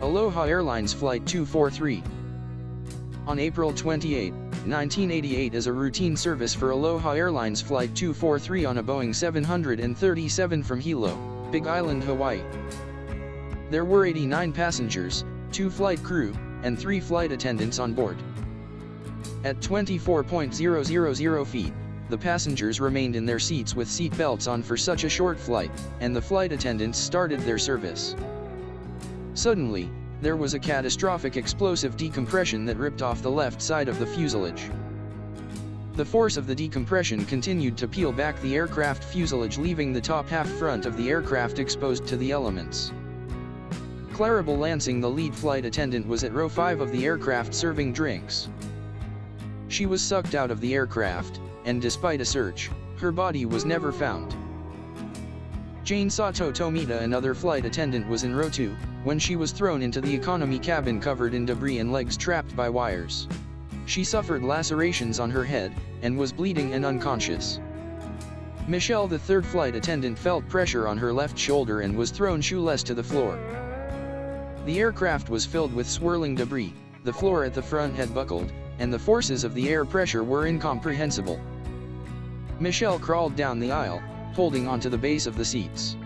Aloha Airlines Flight 243. On April 28, 1988 as a routine service for Aloha Airlines Flight 243 on a Boeing 737 from Hilo, Big Island, Hawaii. There were 89 passengers, 2 flight crew, and 3 flight attendants on board. At 24.000 feet, the passengers remained in their seats with seat belts on for such a short flight, and the flight attendants started their service. Suddenly, there was a catastrophic explosive decompression that ripped off the left side of the fuselage. The force of the decompression continued to peel back the aircraft fuselage, leaving the top half front of the aircraft exposed to the elements. Clarabelle Lansing, the lead flight attendant, was at row 5 of the aircraft serving drinks. She was sucked out of the aircraft, and despite a search, her body was never found. Jane Sato Tomita, another flight attendant, was in row 2, when she was thrown into the economy cabin covered in debris and legs trapped by wires. She suffered lacerations on her head, and was bleeding and unconscious. Michelle, the third flight attendant, felt pressure on her left shoulder and was thrown shoeless to the floor. The aircraft was filled with swirling debris, the floor at the front had buckled, and the forces of the air pressure were incomprehensible. Michelle crawled down the aisle, holding onto the base of the seats.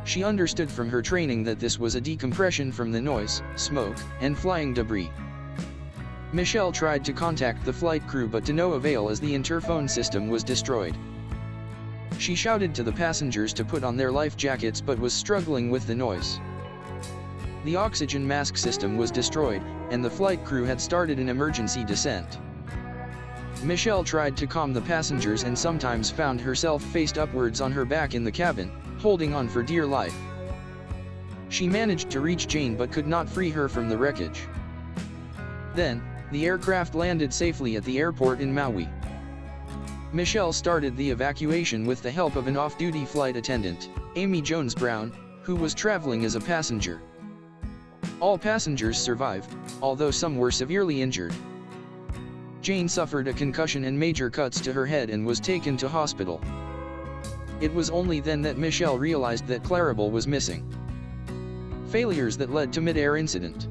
She understood from her training that this was a decompression from the noise, smoke, and flying debris. Michelle tried to contact the flight crew, but to no avail as the interphone system was destroyed. She shouted to the passengers to put on their life jackets but was struggling with the noise. The oxygen mask system was destroyed, and the flight crew had started an emergency descent. Michelle tried to calm the passengers and sometimes found herself faced upwards on her back in the cabin, holding on for dear life. She managed to reach Jane but could not free her from the wreckage. Then, the aircraft landed safely at the airport in Maui. Michelle started the evacuation with the help of an off-duty flight attendant, Amy Jones Brown, who was traveling as a passenger. All passengers survived, although some were severely injured. Jane suffered a concussion and major cuts to her head and was taken to hospital. It was only then that Michelle realized that Clarabelle was missing. Failures that led to mid-air incident.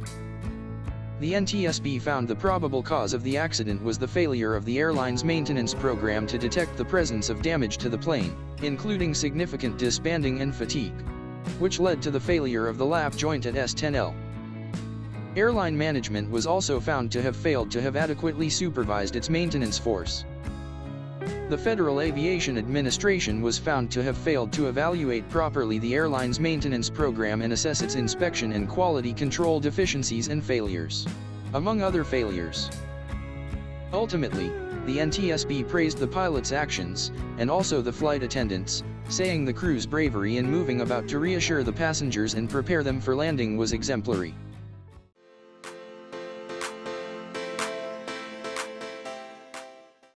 The NTSB found the probable cause of the accident was the failure of the airline's maintenance program to detect the presence of damage to the plane, including significant disbanding and fatigue, which led to the failure of the lap joint at S10L. Airline management was also found to have failed to have adequately supervised its maintenance force. The Federal Aviation Administration was found to have failed to evaluate properly the airline's maintenance program and assess its inspection and quality control deficiencies and failures, among other failures. Ultimately, the NTSB praised the pilots' actions, and also the flight attendants, saying the crew's bravery in moving about to reassure the passengers and prepare them for landing was exemplary.